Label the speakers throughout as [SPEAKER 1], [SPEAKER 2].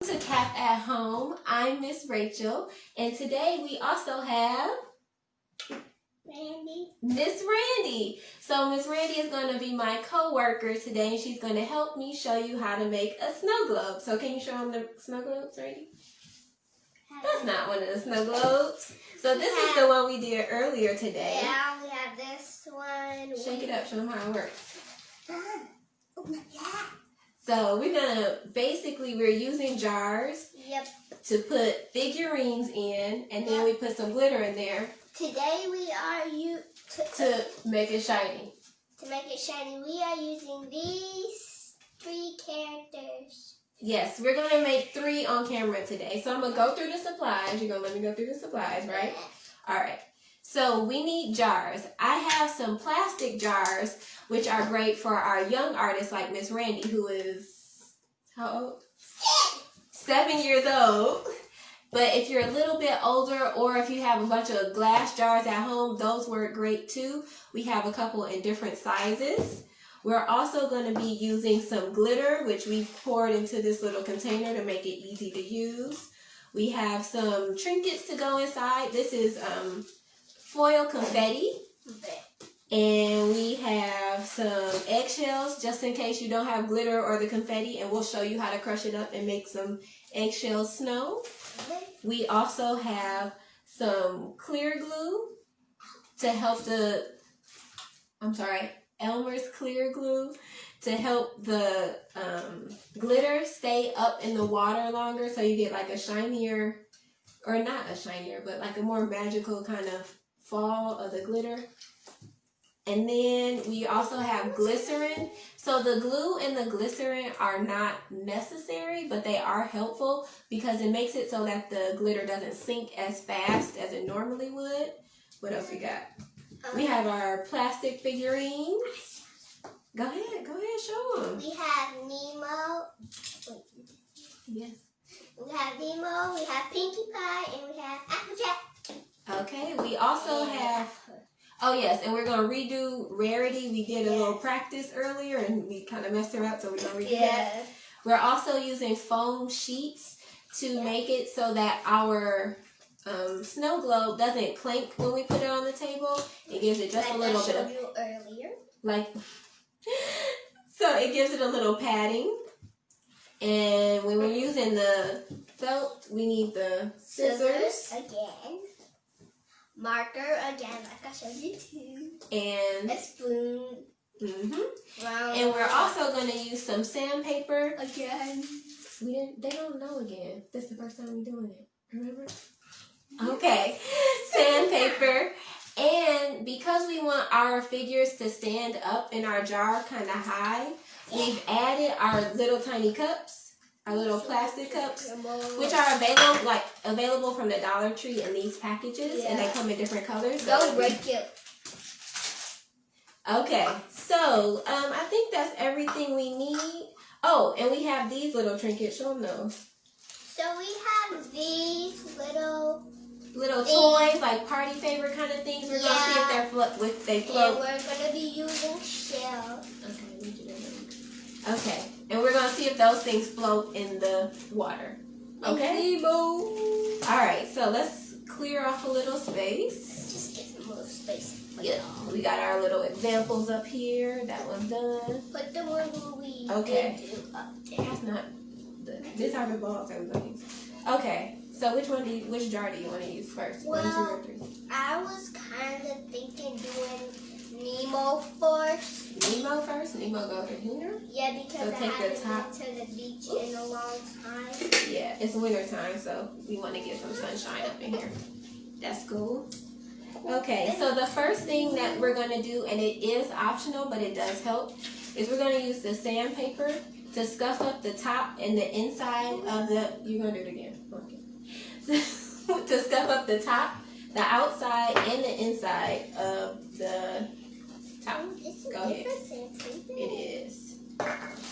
[SPEAKER 1] To Cap at Home. I'm Miss Rachel, and today we also have Miss Randy. So Miss Randy is going to be my co-worker today, and she's going to help me show you how to make a snow globe. So can you show them the snow globes, Randy? That's not one of the snow globes. So this is the one we did earlier today.
[SPEAKER 2] Yeah, we have this one.
[SPEAKER 1] Shake it up, show them how it works. So we're using jars to put figurines in, and then we put some glitter in there.
[SPEAKER 2] Today we are
[SPEAKER 1] to make it shiny.
[SPEAKER 2] To make it shiny, we are using these 3 characters.
[SPEAKER 1] Yes, we're going to make 3 on camera today. So I'm going to go through the supplies. You're going to let me go through the supplies, right? All right. So we need jars. I have some plastic jars, which are great for our young artists like Miss Randy, who is, how old? 7 years old. But if you're a little bit older, or if you have a bunch of glass jars at home, those work great too. We have a couple in different sizes. We're also going to be using some glitter, which we've poured into this little container to make it easy to use. We have some trinkets to go inside. This is foil confetti. And we have some eggshells just in case you don't have glitter or the confetti, and we'll show you how to crush it up and make some eggshell snow. We also have some clear glue to help Elmer's clear glue to help the glitter stay up in the water longer, so you get like a shinier, or not a shinier, but like a more magical kind of fall of the glitter. And then we also have glycerin. So the glue and the glycerin are not necessary, but they are helpful because it makes it so that the glitter doesn't sink as fast as it normally would. What else we got? We have our plastic figurines. Go ahead, show them.
[SPEAKER 2] We have Nemo.
[SPEAKER 1] Yes.
[SPEAKER 2] We have Nemo, we have Pinkie Pie, and we have Applejack.
[SPEAKER 1] Okay, we also have... Oh, yes, and we're going to redo Rarity. We did a little practice earlier, and we kind of messed her up, so we're going to redo that. We're also using foam sheets to make it so that our snow globe doesn't clank when we put it on the table. It gives it just a little bit of...
[SPEAKER 2] you earlier.
[SPEAKER 1] So it gives it a little padding. And when we're using the felt, we need the scissors.
[SPEAKER 2] Again. Marker again, like I showed you too.
[SPEAKER 1] And
[SPEAKER 2] a spoon.
[SPEAKER 1] And we're also going to use some sandpaper.
[SPEAKER 2] Again.
[SPEAKER 1] They don't know again. This is the first time we're doing it. Remember? Okay. Sandpaper. And because we want our figures to stand up in our jar kind of high, we've added our little tiny cups. Our little plastic cups, which are available from the Dollar Tree in these packages, and they come in different colors.
[SPEAKER 2] Those are cute.
[SPEAKER 1] Okay, so I think that's everything we need. Oh, and we have these little trinkets. Show them those.
[SPEAKER 2] So we have these little
[SPEAKER 1] toys, like party favor kind of things. We're gonna see if they float.
[SPEAKER 2] And we're gonna be using shells.
[SPEAKER 1] Okay, and we're going to see if those things float in the water. Okay? All right, so let's clear off a little space.
[SPEAKER 2] Just get some little space.
[SPEAKER 1] Yeah, we got our little examples up here. That one's done.
[SPEAKER 2] Put the one we
[SPEAKER 1] did
[SPEAKER 2] do up there.
[SPEAKER 1] That's not... These are the balls that we're going to use. Okay, so which jar do you want to use first?
[SPEAKER 2] Well,
[SPEAKER 1] 1, 2, or 3?
[SPEAKER 2] I was kind of thinking doing Nemo first.
[SPEAKER 1] Nemo first? Nemo goes in here?
[SPEAKER 2] Yeah, because I haven't been to the beach in a long time.
[SPEAKER 1] Yeah, it's winter time, so we want to get some sunshine up in here. That's cool. Okay, so the first thing that we're going to do, and it is optional, but it does help, is we're going to use the sandpaper to scuff up the top and the inside of the... You're going to do it again. Okay. To scuff up the top, the outside, and the inside of the... Go ahead. It is.
[SPEAKER 2] It's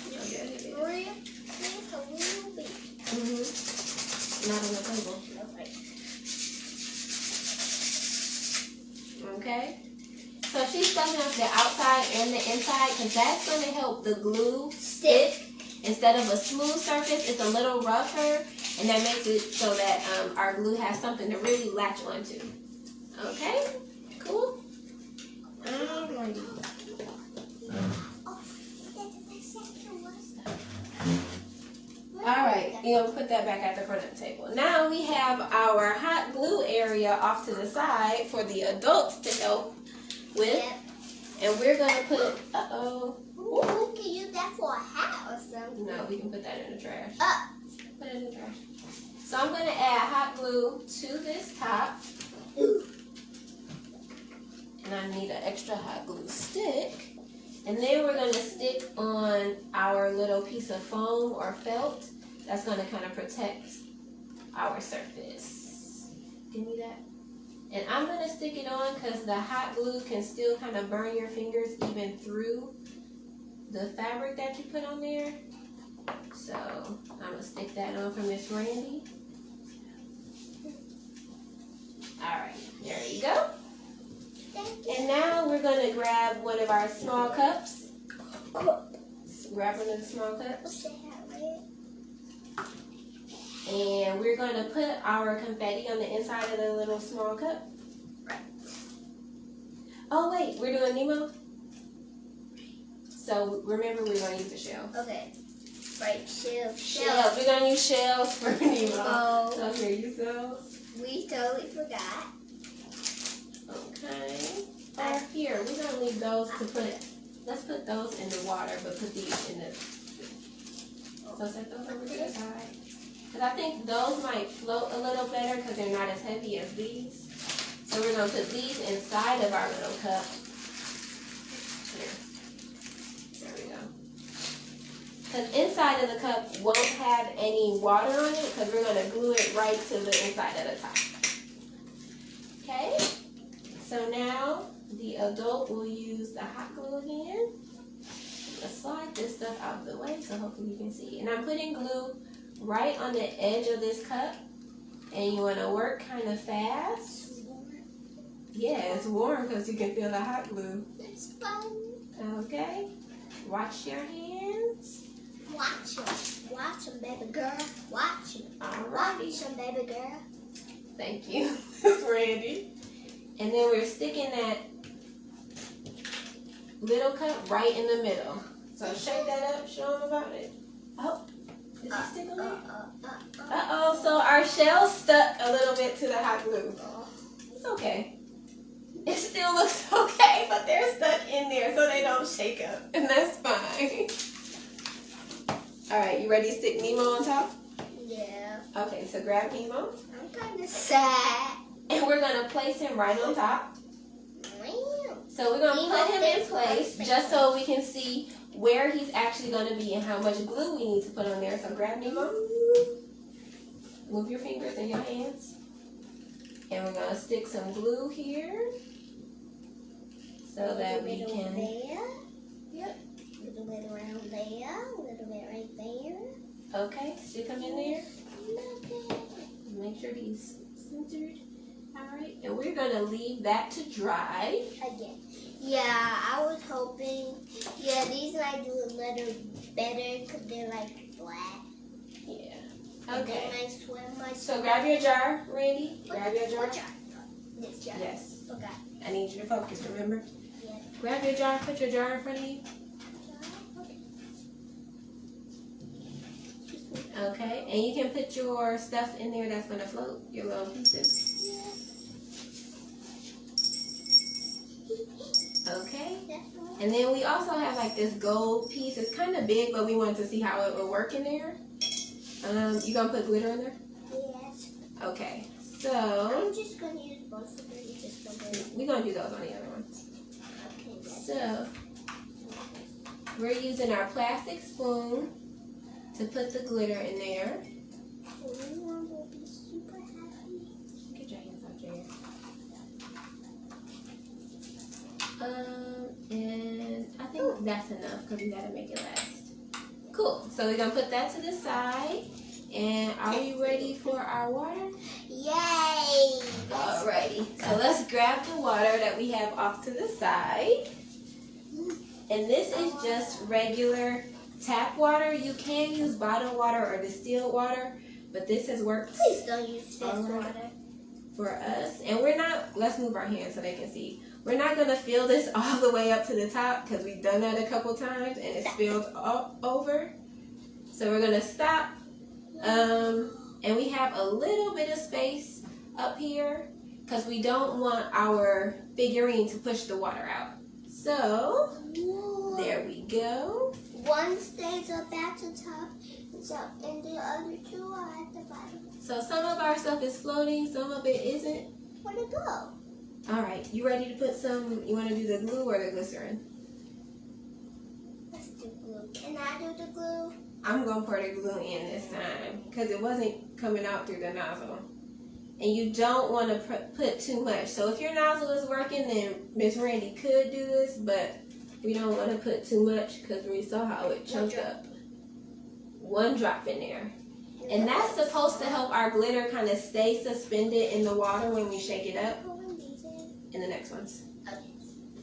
[SPEAKER 2] a little bit.
[SPEAKER 1] Not on the table. Okay. So she's stuffing up the outside and the inside because that's going to help the glue stick instead of a smooth surface, it's a little rougher, and that makes it so that our glue has something to really latch onto. Okay, cool. Alrighty. Alright, you're going to put that back at the front of the table. Now we have our hot glue area off to the side for the adults to help with.
[SPEAKER 2] Yep.
[SPEAKER 1] And we're going to put,
[SPEAKER 2] Ooh, we can use that for a hat or something.
[SPEAKER 1] No, we can put that in the trash. Put it in the trash. So I'm going to add hot glue to this top.
[SPEAKER 2] Ooh.
[SPEAKER 1] And I need an extra hot glue stick. And then we're going to stick on our little piece of foam or felt. That's going to kind of protect our surface. Give me that. And I'm going to stick it on because the hot glue can still kind of burn your fingers even through the fabric that you put on there. So I'm going to stick that on for Miss Randy. Alright, there you go. And now we're going to grab one of our small cups. Grab one of the small cups. And we're going to put our confetti on the inside of the little small cup. Oh wait, we're doing Nemo? So remember we're going to use the shell.
[SPEAKER 2] Okay. Right, shells.
[SPEAKER 1] Shells. We're going to use shells for Nemo.
[SPEAKER 2] Oh.
[SPEAKER 1] So here, use those.
[SPEAKER 2] We totally forgot.
[SPEAKER 1] Okay. Or here, we're going to leave those to put, let's put those in the water, but put these in the, so set those over to the side. Because I think those might float a little better because they're not as heavy as these. So we're going to put these inside of our little cup. Here. There we go. Because inside of the cup won't have any water on it because we're going to glue it right to the inside of the top. Okay? So now the adult will use the hot glue again. Let's slide this stuff out of the way so hopefully you can see. And I'm putting glue right on the edge of this cup. And you want to work kind of fast. Yeah, it's warm because you can feel the hot glue.
[SPEAKER 2] It's fun.
[SPEAKER 1] Okay. Watch your hands.
[SPEAKER 2] Watch them. Watch them, baby girl. Watch them.
[SPEAKER 1] Alrighty.
[SPEAKER 2] Watch them, baby girl.
[SPEAKER 1] Thank you, Randy. And then we're sticking that little cup right in the middle. So shake that up, show them about it. Oh, is it stick on there? Uh-oh, so our shell stuck a little bit to the hot glue. It's okay. It still looks okay, but they're stuck in there so they don't shake up. And that's fine. Alright, you ready to stick Nemo on top?
[SPEAKER 2] Yeah.
[SPEAKER 1] Okay, so grab Nemo.
[SPEAKER 2] I'm kind of sad.
[SPEAKER 1] And we're going to place him right on top. So we're going to put him in place just so we can see where he's actually going to be and how much glue we need to put on there. So grab Nemo. Move your fingers and your hands. And we're going to stick some glue here so that we can... Yep.
[SPEAKER 2] A little bit around there, a little bit right there.
[SPEAKER 1] Okay, stick him in there. Make sure he's centered. Alright, and we're going to leave that to dry.
[SPEAKER 2] Again. Yeah, I was hoping, these might do a little better because they're like flat.
[SPEAKER 1] Yeah.
[SPEAKER 2] And
[SPEAKER 1] Okay.
[SPEAKER 2] they might swim much.
[SPEAKER 1] So grab your jar, Randy. Grab your jar.
[SPEAKER 2] What jar? This jar.
[SPEAKER 1] Yes.
[SPEAKER 2] Forgot.
[SPEAKER 1] I need you to focus, remember?
[SPEAKER 2] Yeah.
[SPEAKER 1] Grab your jar, put your jar in front of you. Okay, and you can put your stuff in there that's going to float, your little pieces. Okay, and then we also have like this gold piece. It's kind of big, but we wanted to see how it would work in there. You going to put glitter in there?
[SPEAKER 2] Yes.
[SPEAKER 1] Okay, so...
[SPEAKER 2] I'm just going to use both of them. Just for the...
[SPEAKER 1] We're going to do those on the other ones.
[SPEAKER 2] Okay,
[SPEAKER 1] So, we're using our plastic spoon to put the glitter in there.
[SPEAKER 2] Everyone will be super happy.
[SPEAKER 1] Get your hands out your hair. And I think that's enough because we gotta make it last. Cool. So we're gonna put that to the side. And are you ready for our water?
[SPEAKER 2] Yay!
[SPEAKER 1] Alrighty. So let's grab the water that we have off to the side. And this is just regular tap water. You can use bottled water or distilled water, but this has worked.
[SPEAKER 2] Please don't use this water.
[SPEAKER 1] For us. And we're not, let's move our hands so they can see. We're not going to fill this all the way up to the top because we've done that a couple times and it's spilled all over. So we're going to stop. And we have a little bit of space up here because we don't want our figurine to push the water out. So, there we go.
[SPEAKER 2] One stays up at the top and the other two are at the bottom.
[SPEAKER 1] So some of our stuff is floating, some of it isn't.
[SPEAKER 2] Where'd it go?
[SPEAKER 1] Alright, you ready to put some, you want to do the glue or the glycerin?
[SPEAKER 2] Let's do glue. Can I do the glue?
[SPEAKER 1] I'm going to pour the glue in this time because it wasn't coming out through the nozzle. And you don't want to put too much. So if your nozzle is working, then Miss Randy could do this, but we don't want to put too much because we saw how it chunked up. One drop in there. And that's supposed to help our glitter kind of stay suspended in the water when we shake it up. In the next ones.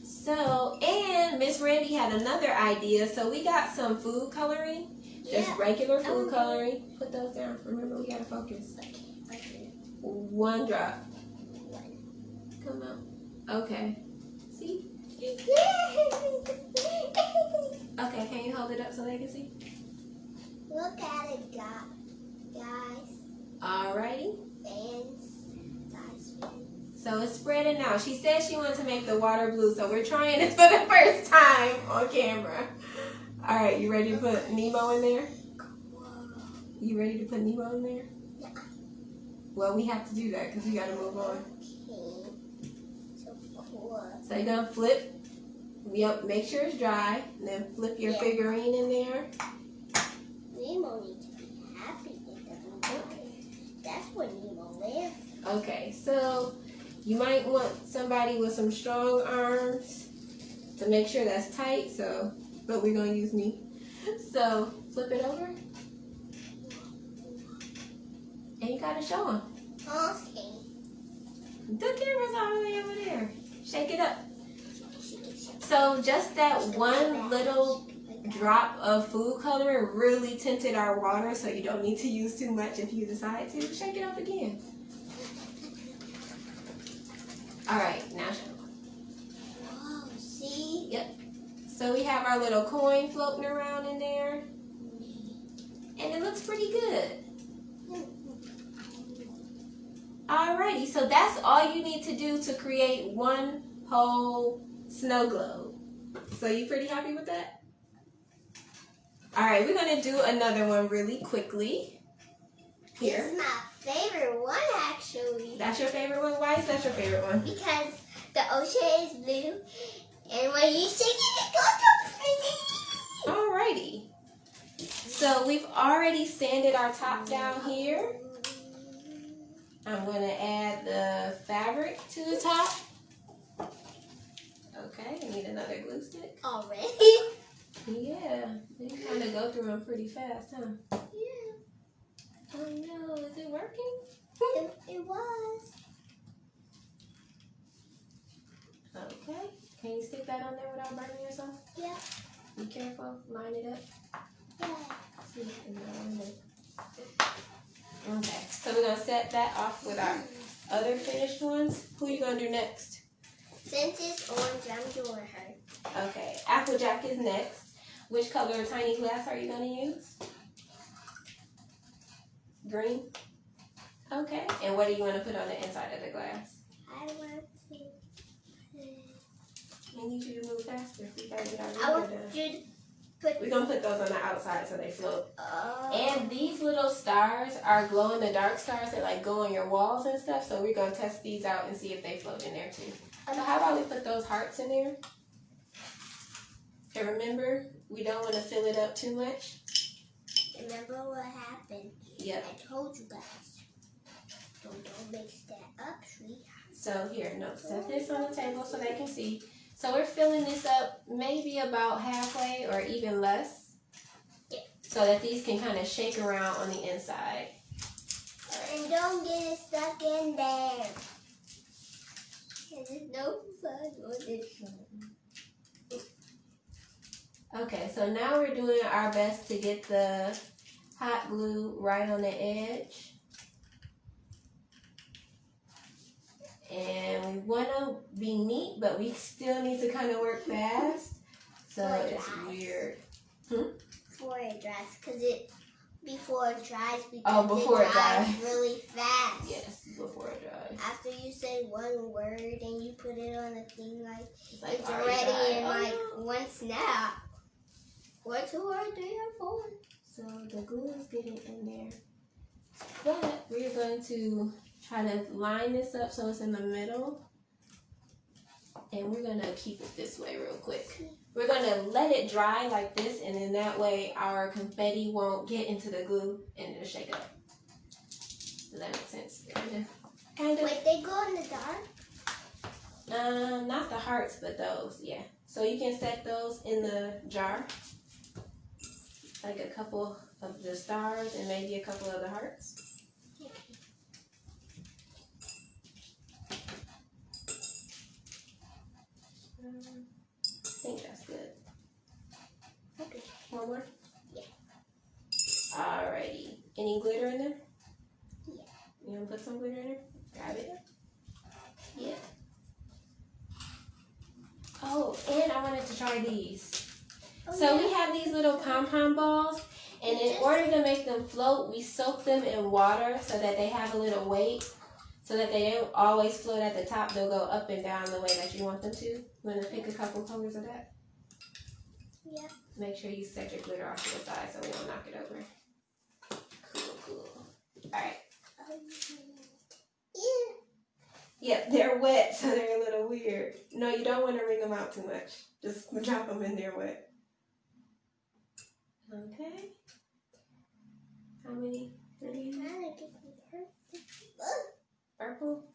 [SPEAKER 1] So, and Miss Randy had another idea. So we got some food coloring. Just regular food coloring. Put those down. Remember, we gotta focus. One drop. Come on. Okay. See? Okay, can you hold it up so they can see?
[SPEAKER 2] Look at it, guys.
[SPEAKER 1] Alrighty.
[SPEAKER 2] Fans.
[SPEAKER 1] So it's spreading out. She said she wanted to make the water blue, so we're trying this for the first time on camera. Alright, you ready to put Nemo in there? You ready to put Nemo in there?
[SPEAKER 2] Yeah.
[SPEAKER 1] Well, we have to do that because we got to move on.
[SPEAKER 2] Okay. So cool.
[SPEAKER 1] So you're going to flip. Yep, make sure it's dry. And then flip your figurine in there.
[SPEAKER 2] Nemo needs to be happy with the blue. That's where Nemo lives.
[SPEAKER 1] Okay, so you might want somebody with some strong arms to make sure that's tight. So, but we're going to use me. So flip it over. And you got to show them.
[SPEAKER 2] Okay.
[SPEAKER 1] The camera's all the way over there. Shake it up. So just that one little drop of food color really tinted our water, so you don't need to use too much if you decide to. Shake it up again. Alright, now show.
[SPEAKER 2] Wow, see?
[SPEAKER 1] Yep. So we have our little coin floating around in there. And it looks pretty good. Alrighty, so that's all you need to do to create one whole snow globe. So you pretty happy with that? Alright, we're going to do another one really quickly. Here.
[SPEAKER 2] This is my favorite one, actually.
[SPEAKER 1] That's your favorite one? Why is that your favorite one?
[SPEAKER 2] Because the ocean is blue, and when you shake it, it goes up.
[SPEAKER 1] Alrighty. So we've already sanded our top down here. I'm going to add the fabric to the top. Okay, I need another glue stick.
[SPEAKER 2] Already?
[SPEAKER 1] Yeah, you kind of go through them pretty fast, huh?
[SPEAKER 2] Yeah.
[SPEAKER 1] Oh no, is it working?
[SPEAKER 2] It was.
[SPEAKER 1] Okay, can you stick that on there without burning yourself?
[SPEAKER 2] Yeah.
[SPEAKER 1] Be careful, line it up.
[SPEAKER 2] Yeah.
[SPEAKER 1] Okay, so we're going to set that off with our other finished ones. Who are you going to do next?
[SPEAKER 2] Since it's orange, I'm doing her.
[SPEAKER 1] Okay, Applejack is next. Which color of tiny glass are you going to use? Green? Okay, and what do you want to put on the inside of the glass?
[SPEAKER 2] I want to.
[SPEAKER 1] I need you to move faster. We gotta get our
[SPEAKER 2] I want
[SPEAKER 1] done.
[SPEAKER 2] you to put.
[SPEAKER 1] We're going to put those on the outside so they float.
[SPEAKER 2] Oh.
[SPEAKER 1] And these little stars are glow-in-the-dark stars that like go on your walls and stuff. So we're going to test these out and see if they float in there too. So how about we put those hearts in there? And remember, we don't want to fill it up too much.
[SPEAKER 2] Remember what happened?
[SPEAKER 1] Yep.
[SPEAKER 2] I told you guys. Don't mix that up, sweetheart.
[SPEAKER 1] So here, no, set this on the table so they can see. So we're filling this up maybe about halfway or even less.
[SPEAKER 2] Yeah.
[SPEAKER 1] So that these can kind of shake around on the inside.
[SPEAKER 2] And don't get it stuck in there. There's no fun on this one.
[SPEAKER 1] Okay, so now we're doing our best to get the hot glue right on the edge. And we want to be neat, but we still need to kind of work fast. So it's weird.
[SPEAKER 2] Before it dries, because before it dries,
[SPEAKER 1] before it dries
[SPEAKER 2] really fast.
[SPEAKER 1] Yes, before it dries.
[SPEAKER 2] After you say one word and you put it on the thing, like it's
[SPEAKER 1] already
[SPEAKER 2] ready in
[SPEAKER 1] dry.
[SPEAKER 2] one snap. 1, 2, 3, 4.
[SPEAKER 1] So the glue is getting in there. But we're going to try to line this up so it's in the middle. And we're going to keep it this way real quick. We're going to let it dry like this, and then that way our confetti won't get into the glue and it'll shake it up. Does that make sense? Kind of.
[SPEAKER 2] Wait, they go in the dark?
[SPEAKER 1] Not the hearts, but those, yeah. So you can set those in the jar. Like a couple of the stars and maybe a couple of the hearts. I think that's good.
[SPEAKER 2] Okay.
[SPEAKER 1] One more?
[SPEAKER 2] Yeah.
[SPEAKER 1] Alrighty. Any glitter in there?
[SPEAKER 2] Yeah.
[SPEAKER 1] You want to put some glitter in there? Grab it. Yeah. Oh, and I wanted to try these. So we have these little pom-pom balls, and in order to make them float, we soak them in water so that they have a little weight, so that they don't always float at the top. They'll go up and down the way that you want them to. You want to pick a couple colors of that?
[SPEAKER 2] Yeah.
[SPEAKER 1] Make sure you set your glitter off to the side so we don't knock it over. Cool. All right. Yep, they're wet, so they're a little weird. No, you don't want to wring them out too much. Just drop them in there wet. Okay. How many? 3? Purple?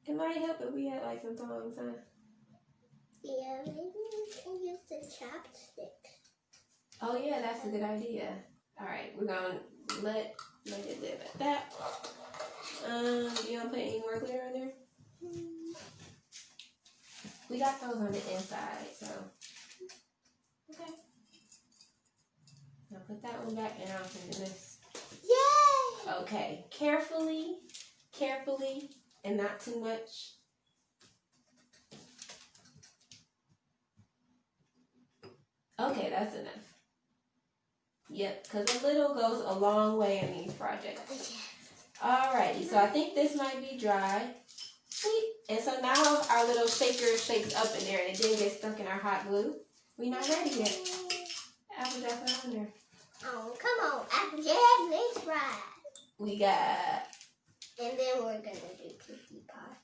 [SPEAKER 1] It might help if we had like some tongs, huh?
[SPEAKER 2] Yeah, maybe we can use the chopsticks.
[SPEAKER 1] Oh yeah, that's a good idea. Alright, we're gonna let it live at that. Do you want to put any more glitter in there? We got those on the inside, so. Okay. Now put that one back and I'll send this.
[SPEAKER 2] Yay!
[SPEAKER 1] Okay, carefully, and not too much. Okay, that's enough. Yep, because a little goes a long way in these projects. Alrighty, so I think this might be dry. Sweet. And so now our little shaker shakes up in there and it didn't get stuck in our hot glue. We're not ready yet. Applejack on there.
[SPEAKER 2] Oh, come on, Applejack, let's ride.
[SPEAKER 1] We got...
[SPEAKER 2] And then we're going to do cookie pie.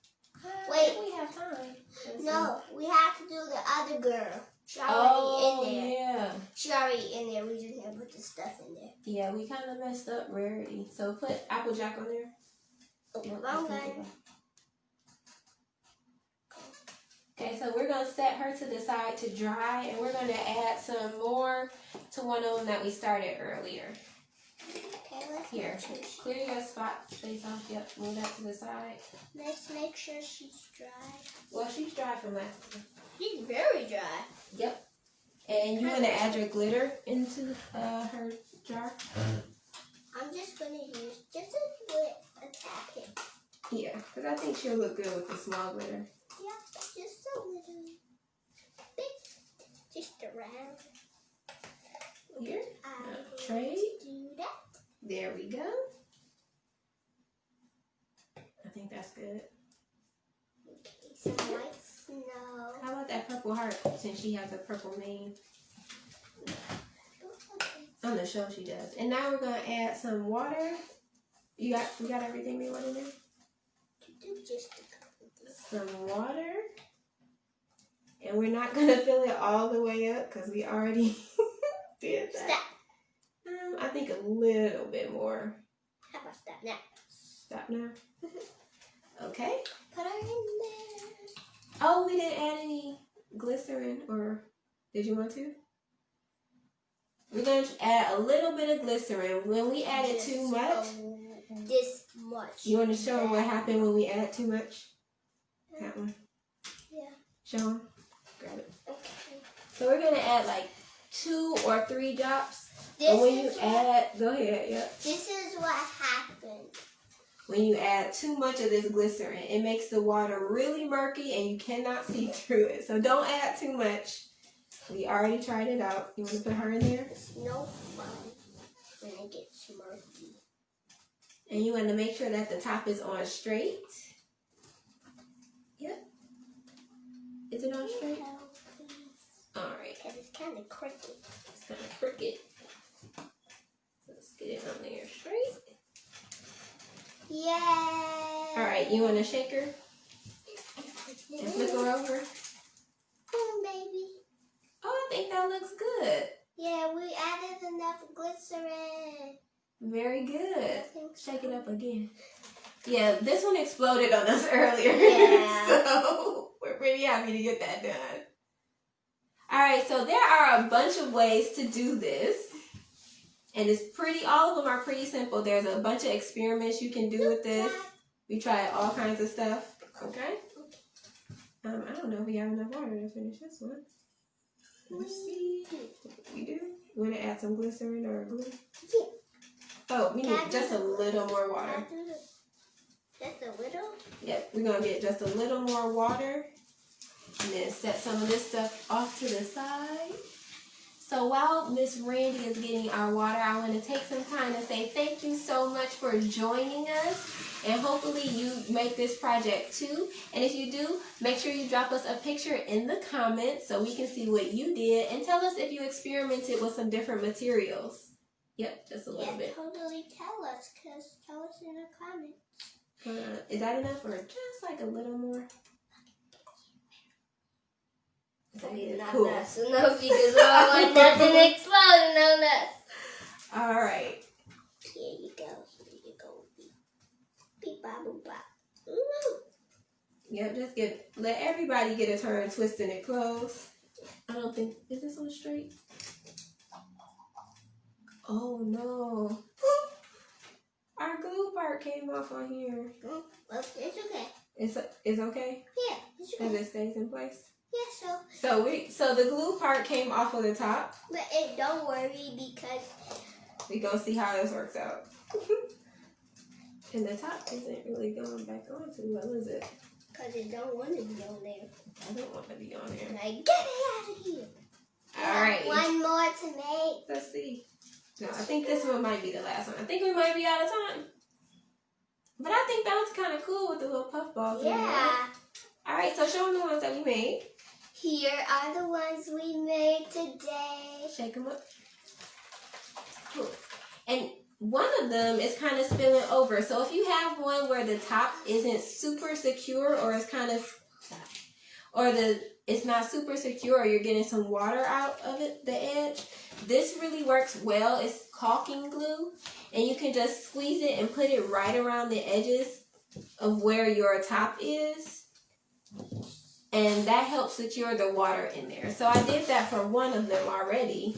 [SPEAKER 1] Wait, we have time.
[SPEAKER 2] No, we have to do the other girl. She already in there.
[SPEAKER 1] Yeah.
[SPEAKER 2] She already in there. We just have to put the stuff in there.
[SPEAKER 1] Yeah, we kind of messed up Rarity. So put Applejack on there. Okay, so we're going to set her to the side to dry, and we're going to add some more to one of them that we started earlier.
[SPEAKER 2] Okay, let's
[SPEAKER 1] Here, clear your spot space off. Yep, move that to the side.
[SPEAKER 2] Let's make sure she's dry.
[SPEAKER 1] Well, she's dry from last time.
[SPEAKER 2] She's very dry.
[SPEAKER 1] Yep. And you want to add your glitter into her jar?
[SPEAKER 2] I'm just going to use just a packet.
[SPEAKER 1] Yeah, because I think she'll look good with the small glitter.
[SPEAKER 2] Yeah, just a little bit. Just around.
[SPEAKER 1] Here,
[SPEAKER 2] I
[SPEAKER 1] trade.
[SPEAKER 2] Do that.
[SPEAKER 1] There we go. I think that's good.
[SPEAKER 2] Okay, some white snow.
[SPEAKER 1] How about that purple heart, since she has a purple name? On the show she does. And now we're going to add some water. We got everything we want in there?
[SPEAKER 2] Just a couple.
[SPEAKER 1] Some water. And we're not going to fill it all the way up because we already did that.
[SPEAKER 2] Stop.
[SPEAKER 1] I think a little bit more.
[SPEAKER 2] How about stop now?
[SPEAKER 1] Stop now. Okay.
[SPEAKER 2] Put her in there.
[SPEAKER 1] Oh, we didn't add any glycerin, or did you want to? We're going to add a little bit of glycerin. When we added too much.
[SPEAKER 2] This much.
[SPEAKER 1] You want to show them what happened when we add too much? That one.
[SPEAKER 2] Yeah.
[SPEAKER 1] Show them. Grab it.
[SPEAKER 2] Okay.
[SPEAKER 1] So we're gonna add like 2 or 3 drops.
[SPEAKER 2] This
[SPEAKER 1] But when you
[SPEAKER 2] is
[SPEAKER 1] add, go ahead, yep.
[SPEAKER 2] This is what happens.
[SPEAKER 1] When you add too much of this glycerin, it makes the water really murky and you cannot see through it. So don't add too much. We already tried it out. You want to put her in there?
[SPEAKER 2] It's no fun when it gets murky.
[SPEAKER 1] And you want to make sure that the top is on straight. Yep. Is it on straight? Alright.
[SPEAKER 2] Because it's kind of crooked.
[SPEAKER 1] It's kind of crooked. Let's get it on there straight.
[SPEAKER 2] Yay!
[SPEAKER 1] Alright, you want to shake her? And flip her over?
[SPEAKER 2] Baby.
[SPEAKER 1] Oh, I think that looks good.
[SPEAKER 2] Yeah, we added enough glycerin.
[SPEAKER 1] Very good.
[SPEAKER 2] So.
[SPEAKER 1] Shake it up again. Yeah, this one exploded on us earlier.
[SPEAKER 2] Yeah.
[SPEAKER 1] So we're pretty happy to get that done. Alright, so there are a bunch of ways to do this. And it's pretty, all of them are pretty simple. There's a bunch of experiments you can do with this. We tried all kinds of stuff. Okay? I don't know if we have enough water to finish this one. Let's see. We do? You want to add some glycerin or glue?
[SPEAKER 2] Yeah.
[SPEAKER 1] Oh, we need just a little more water.
[SPEAKER 2] Just a little?
[SPEAKER 1] Yep, we're going to get just a little more water. And then set some of this stuff off to the side. So while Miss Randy is getting our water, I want to take some time to say thank you so much for joining us. And hopefully you make this project too. And if you do, make sure you drop us a picture in the comments so we can see what you did. And tell us if you experimented with some different materials. Yep, just a little bit.
[SPEAKER 2] Totally tell us in the comments.
[SPEAKER 1] Is that enough or just like a little more?
[SPEAKER 2] Not
[SPEAKER 1] cool.
[SPEAKER 2] enough because we don't want nothing exploding on us.
[SPEAKER 1] All right.
[SPEAKER 2] Here you go. Here you go. Beep, bop, boop, bop. Ooh.
[SPEAKER 1] Yep, just let everybody get a turn twisting it close. I don't think, is this on straight? Oh no. Our glue part came off on here.
[SPEAKER 2] Well, it's okay.
[SPEAKER 1] It's okay?
[SPEAKER 2] Yeah, it's okay.
[SPEAKER 1] Because it stays in place?
[SPEAKER 2] Yeah,
[SPEAKER 1] So the glue part came off of the top.
[SPEAKER 2] But don't worry because
[SPEAKER 1] we gonna see how this works out. And the top isn't really going back on too well, is it?
[SPEAKER 2] Because it don't want to be on there.
[SPEAKER 1] I don't want to be on there.
[SPEAKER 2] Like, get me out of here.
[SPEAKER 1] Alright.
[SPEAKER 2] One more to make.
[SPEAKER 1] Let's see. No, I think this one might be the last one. I think we might be out of time. But I think that was kind of cool with the little puff balls.
[SPEAKER 2] Yeah.
[SPEAKER 1] Alright, so show them the ones that we made.
[SPEAKER 2] Here are the ones we made today.
[SPEAKER 1] Shake them up. Cool. And one of them is kind of spilling over. So if you have one where the top isn't super secure or it's kind of, it's not super secure or you're getting some water out of it, the edge, this really works well. It's caulking glue. And you can just squeeze it and put it right around the edges of where your top is. And that helps secure the water in there. So I did that for one of them already.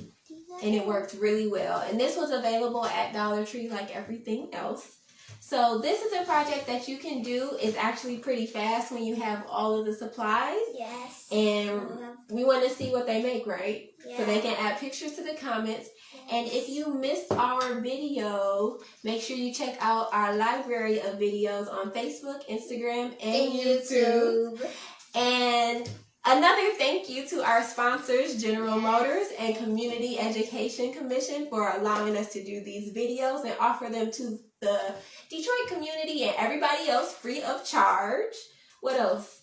[SPEAKER 1] And it worked really well. And this was available at Dollar Tree like everything else. So this is a project that you can do. It's actually pretty fast when you have all of the supplies.
[SPEAKER 2] Yes.
[SPEAKER 1] And we want to see what they make, right?
[SPEAKER 2] Yeah.
[SPEAKER 1] So they can add pictures to the comments. Yes. And if you missed our video, make sure you check out our library of videos on Facebook, Instagram, and YouTube. And another thank you to our sponsors, General Motors and Community Education Commission, for allowing us to do these videos and offer them to the Detroit community and everybody else free of charge. What else?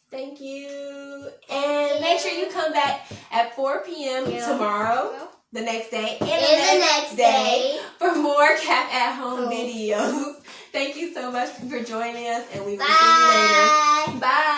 [SPEAKER 1] Thank you. And make sure you come back at 4 p.m. tomorrow, the next day, and the next day for more Cap at Home videos. Thank you so much for joining us, and we will see you later. Bye.